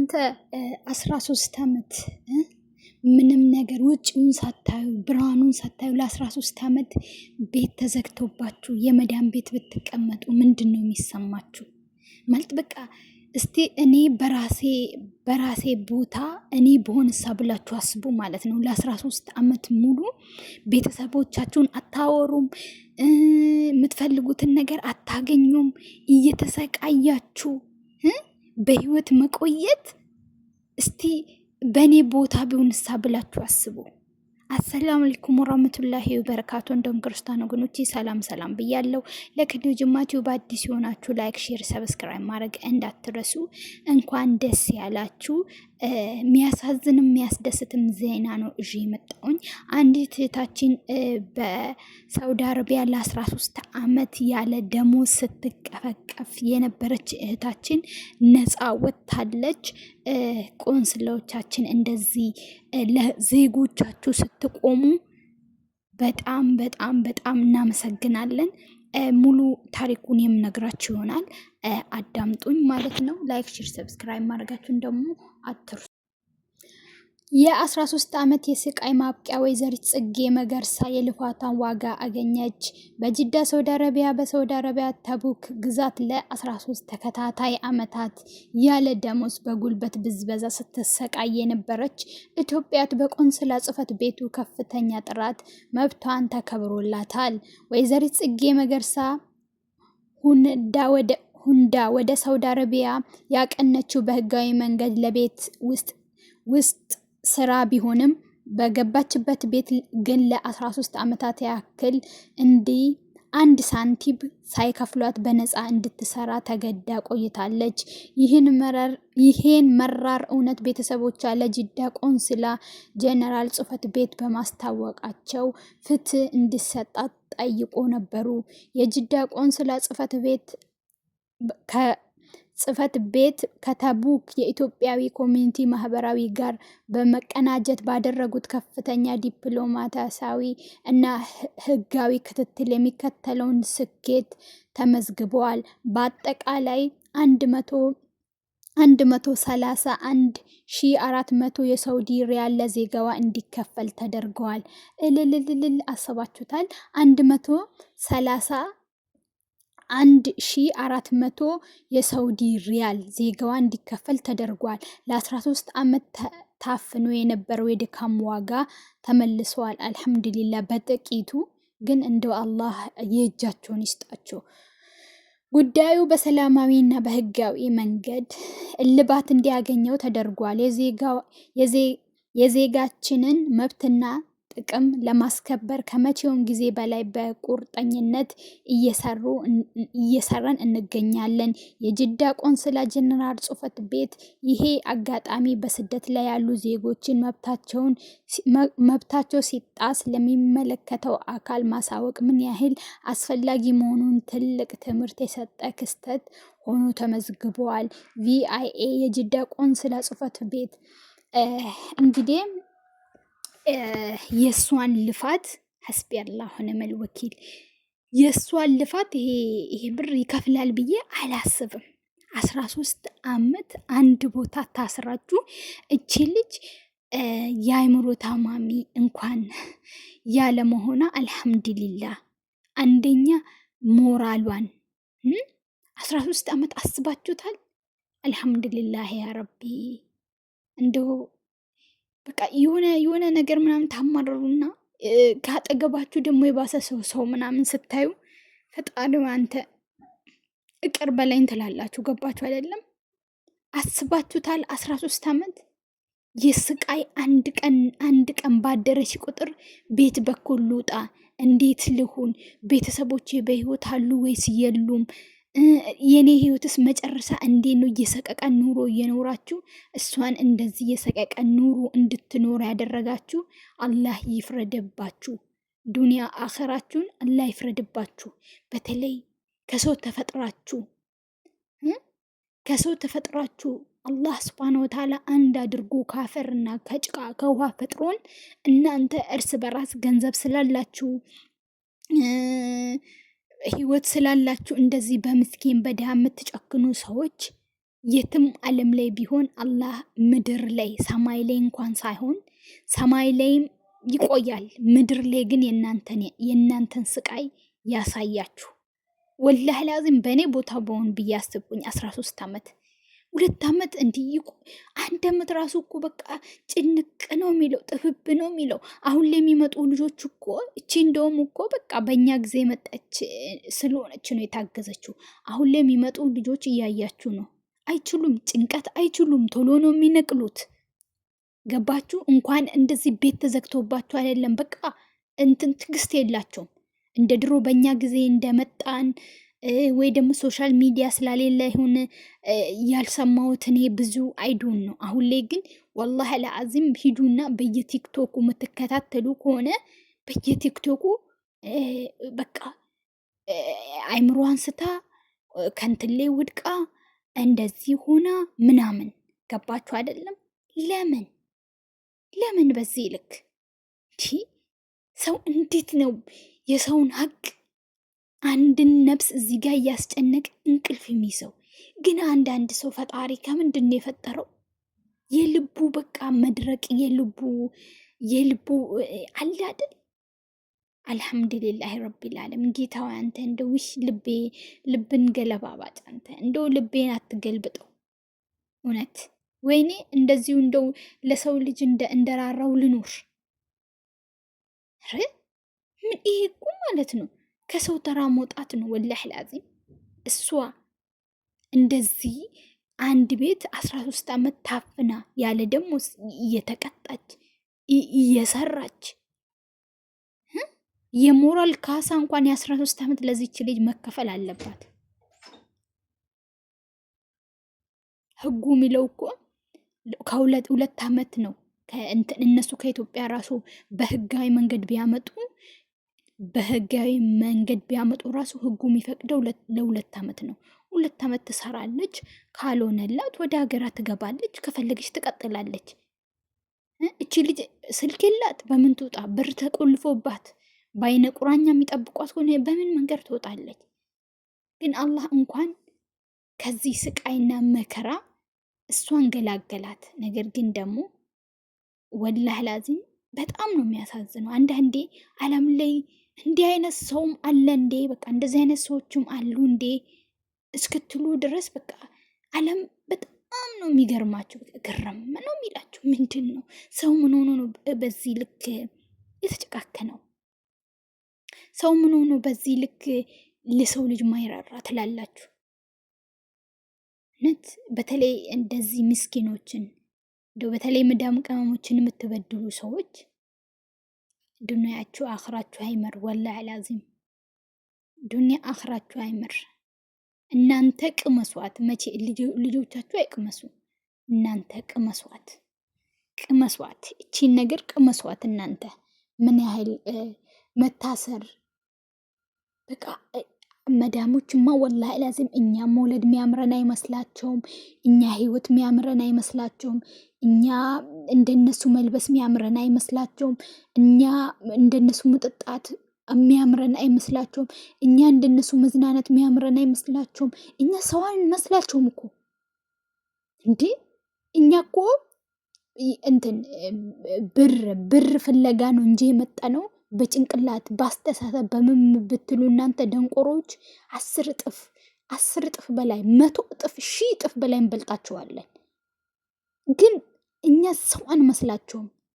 እናንተ 13 ዓመት ምንም ነገር ውጭውን ሳታዩ ብርሃኑን ሳታዩ ለ13 ዓመት ቤት ተዘግቶባችሁ የመዳን ቤት ብትቀመጡ ምንድን ነው የሚሰማችሁ? ማለት በቃ እስቲ እኔ በራሴ ቦታ እኔ በሆንሳ ብላችሁ አስቡ ማለት ነው። ለ13 ዓመት ሙሉ ቤተሰቦቻችሁን አታወሩም፣ የምትፈልጉትን ነገር አታገኙም፣ እየተሰቃያችሁ በህይወት መቆየት እስቲ በእኔ ቦታ ቢሆንሳ ብላችሁ አስቡ። አሰላሙ አለይኩም ወራህመቱላሂ ወበረካቱ። እንደም ክርስቲያን ወገኖቼ ሰላም ብያለሁ። ለክዲው ጅማቲው በአዲስ የሆናችሁ ላይክ፣ ሼር፣ ሰብስክራይብ ማድረግ እንዳትረሱ። እንኳን ደስ ያላችሁ። የሚያሳዝንም የሚያስደስትም ዜና ነው እሺ የመጣውኝ። አንዲት እህታችን በሳውዲ አረቢያ ለ13 ዓመት ያለ ደሞዝ ስትቀፈቀፍ የነበረች እህታችን ነፃ ወጥታለች። ቆንስላዎቻችን እንደዚህ ለዜጎቻችሁ ስትቆሙ በጣም እናመሰግናለን። ሙሉ ታሪኩን የምነግራችሁ ይሆናል። አዳምጡኝ ማለት ነው። ላይክ፣ ሼር፣ ሰብስክራይብ ማድረጋችሁን ደግሞ አትርሱ። የ13 ዓመት የስቃይ ማብቂያ ወይዘሪት ጽጌ መገርሳ የልፋቷን ዋጋ አገኘች። በጅዳ ሳውዲ አረቢያ በሳውዲ አረቢያ ተቡክ ግዛት ለ13 ተከታታይ ዓመታት ያለ ደሞዝ በጉልበት ብዝበዛ ስትሰቃይ የነበረች ኢትዮጵያት በቆንስላ ጽሕፈት ቤቱ ከፍተኛ ጥራት መብቷን ተከብሮላታል። ወይዘሪት ጽጌ መገርሳ ሁንዳ ወደ ሳውዲ አረቢያ ያቀነችው በህጋዊ መንገድ ለቤት ውስጥ ስራ ቢሆንም በገባችበት ቤት ግን ለ13 ዓመታት ያክል አንድ ሳንቲም ሳይከፍሏት በነፃ እንድትሰራ ተገዳ ቆይታለች። ይሄን መራር እውነት ቤተሰቦቿ ለጅዳ ቆንስላ ጀነራል ጽሕፈት ቤት በማስታወቃቸው ፍትህ እንዲሰጣት ጠይቆ ነበሩ። የጅዳ ቆንስላ ጽሕፈት ቤት ከተቡክ የኢትዮጵያዊ ኮሚኒቲ ማህበራዊ ጋር በመቀናጀት ባደረጉት ከፍተኛ ዲፕሎማሲያዊ እና ህጋዊ ክትትል የሚከተለውን ስኬት ተመዝግበዋል። በአጠቃላይ 131,400 የሳውዲ ሪያል ለዜጋዋ እንዲከፈል ተደርገዋል። አሰባችሁታል? 131,400 የሳውዲ ሪያል ዜጋዋ እንዲከፈል ተደርጓል። ለ13 ዓመት ታፍኖ የነበረው የድካም ዋጋ ተመልሰዋል። አልሐምዱሊላ። በጥቂቱ ግን እንደው አላህ የእጃቸውን ይስጣቸው። ጉዳዩ በሰላማዊ እና በህጋዊ መንገድ እልባት እንዲያገኘው ተደርጓል። የዜጋችንን መብትና ጥቅም ለማስከበር ከመቼውም ጊዜ በላይ በቁርጠኝነት እየሰራን እንገኛለን። የጅዳ ቆንስላ ጀነራል ጽሕፈት ቤት ይሄ አጋጣሚ በስደት ላይ ያሉ ዜጎችን መብታቸው ሲጣስ ለሚመለከተው አካል ማሳወቅ ምን ያህል አስፈላጊ መሆኑን ትልቅ ትምህርት የሰጠ ክስተት ሆኖ ተመዝግበዋል። ቪአይኤ የጅዳ ቆንስላ ጽሕፈት ቤት እንግዲህ የእሷን ልፋት ሐስቢ አላህ ወኒዕመል ወኪል የእሷን ልፋት ይሄ ብር ይከፍላል ብዬ አላስብም። 13 ዓመት አንድ ቦታ ታስራችሁ እቺ ልጅ የአእምሮ ታማሚ እንኳን ያለ መሆኗ አልሐምዱሊላህ። አንደኛ ሞራሏን 13 ዓመት አስባችሁታል? አልሐምዱሊላህ ያ ረቢ። እንደው በቃ የሆነ ነገር ምናምን ታማረሩና ካጠገባችሁ ደግሞ የባሰ ሰው ምናምን ስታዩ ፈጣሪ አንተ እቅር በላይን ትላላችሁ። ገባችሁ አይደለም? አስባችሁታል? 13 ዓመት የስቃይ አንድ ቀን ባደረች ቁጥር ቤት በኩል ልውጣ፣ እንዴት ልሁን፣ ቤተሰቦቼ በህይወት አሉ ወይስ የሉም፣ የኔ ህይወትስ መጨረሻ እንዴት ነው? እየሰቀቀን ኑሮ እየኖራችሁ እሷን እንደዚህ የሰቀቀን ኑሮ እንድትኖር ያደረጋችሁ አላህ ይፍረድባችሁ። ዱንያ አኸራችሁን አላህ ይፍረድባችሁ። በተለይ ከሰው ተፈጥራችሁ አላህ ሱብሃነሁ ወተዓላ አንድ አድርጎ ካፈርና ከጭቃ ከውሃ ፈጥሮን እናንተ እርስ በራስ ገንዘብ ስላላችሁ ህይወት ስላላችሁ እንደዚህ በምስኪን በድሃ የምትጨክኑ ሰዎች የትም ዓለም ላይ ቢሆን አላህ ምድር ላይ ሰማይ ላይ እንኳን ሳይሆን ሰማይ ላይም ይቆያል። ምድር ላይ ግን የእናንተን ስቃይ ያሳያችሁ። ወላህ ላዚም በእኔ ቦታ በሆን ብዬ አስብኩኝ። 13 ዓመት 2 ዓመት እንዲህ 1 ዓመት ራሱ እኮ በቃ ጭንቅ ነው የሚለው፣ ጥብብ ነው የሚለው። አሁን ላይ የሚመጡ ልጆች እኮ እቺ እንደውም እኮ በቃ በእኛ ጊዜ መጣች ስለሆነች ነው የታገዘችው። አሁን ላይ የሚመጡ ልጆች እያያችሁ ነው። አይችሉም፣ ጭንቀት አይችሉም፣ ቶሎ ነው የሚነቅሉት። ገባችሁ? እንኳን እንደዚህ ቤት ተዘግቶባችሁ አይደለም፣ በቃ እንትን ትግስት የላቸውም። እንደ ድሮ በእኛ ጊዜ እንደመጣን ወይ ደግሞ ሶሻል ሚዲያ ስላሌለ ይሁን ያልሰማሁት እኔ ብዙ አይዱን ነው። አሁን ላይ ግን ወላሂ ለአዚም ሂዱና በየቲክቶኩ የምትከታተሉ ከሆነ በየቲክቶኩ በቃ አይምሮዋን ስታ ከንትን ላይ ውድቃ እንደዚህ ሆና ምናምን። ገባችሁ አይደለም? ለምን በዚህ ልክ ሰው እንዴት ነው የሰውን ሀቅ አንድን ነፍስ እዚህ ጋር እያስጨነቅ እንቅልፍ የሚይዘው? ግን አንዳንድ ሰው ፈጣሪ ከምንድን ነው የፈጠረው? የልቡ በቃ መድረቅ የልቡ አለ አይደል? አልሐምዱሊላህ ረቢል ዓለሚን። ጌታው አንተ እንደው ልብን ገለባባጭ አንተ እንደው ልቤን አትገልብጠው። እውነት ወይኔ እንደዚሁ እንደው ለሰው ልጅ እንደራራው ልኖር። ምን ይሄ እኮ ማለት ነው ከሰው ተራ መውጣት ነው። ወላሂ ላዚም እሷ እንደዚህ አንድ ቤት 13 ዓመት ታፍና ያለ ደግሞ እየተቀጣች እየሰራች የሞራል ካሳ እንኳን የ13 ዓመት ለዚች ልጅ መከፈል አለባት። ህጉ የሚለው እኮ ከሁለት ዓመት ነው። እነሱ ከኢትዮጵያ ራሱ በህጋዊ መንገድ ቢያመጡ ራሱ ህጉ የሚፈቅደው ለ2 ዓመት ነው። 2 ዓመት ትሰራለች። ካልሆነላት ወደ ሀገራ ትገባለች። ከፈለገች ትቀጥላለች። እቺ ልጅ ስልክ የላት በምን ትውጣ? ብር ተቆልፎባት በአይነ ቁራኛ የሚጠብቋት ሆነ በምን መንገድ ትወጣለች? ግን አላህ እንኳን ከዚህ ስቃይና መከራ እሷን ገላገላት። ነገር ግን ደግሞ ወላህ ላዚም በጣም ነው የሚያሳዝነው። አንዳንዴ ዓለም ላይ እንዲህ አይነት ሰውም አለ እንዴ? በቃ እንደዚህ አይነት ሰዎችም አሉ እንዴ እስክትሉ ድረስ በቃ ዓለም በጣም ነው የሚገርማቸው። ግርም ነው የሚላቸው። ምንድን ነው ሰው ምን ሆኖ ነው በዚህ ልክ የተጨካከነው? ሰው ምን ሆኖ በዚህ ልክ ለሰው ልጅ ማይራራ ትላላችሁ? ነት በተለይ እንደዚህ ምስኪኖችን በተለይ መዳም ቅመሞችን የምትበድሉ ሰዎች ዱንያችሁ አኽራችሁ አይመር። ወላሂ ላዚም ዱንያ አኽራችሁ አይመር። እናንተ ቅመሷት። መቼ ልጆቻችሁ አይቅመሱ፣ እናንተ ቅመሷት። እቺን ነገር ቅመሷት። እናንተ ምን ያህል መታሰር በቃ መዳሞችማ ወላሂ ላዚም እኛ መውለድ የሚያምረን አይመስላቸውም። እኛ ህይወት የሚያምረን አይመስላቸውም። እኛ እንደነሱ መልበስ የሚያምረን አይመስላቸውም። እኛ እንደነሱ መጠጣት የሚያምረን አይመስላቸውም። እኛ እንደነሱ መዝናናት የሚያምረን አይመስላቸውም። እኛ ሰው አንመስላቸውም እኮ እንዴ! እኛ እኮ እንትን ብር ፍለጋ ነው እንጂ የመጣ ነው። በጭንቅላት ባስተሳሰብ በምን ብትሉ እናንተ ደንቆሮች 10 እጥፍ በላይ 100 እጥፍ 1000 እጥፍ በላይ እንበልጣቸዋለን። ግን እኛ ሰው አንመስላቸውም።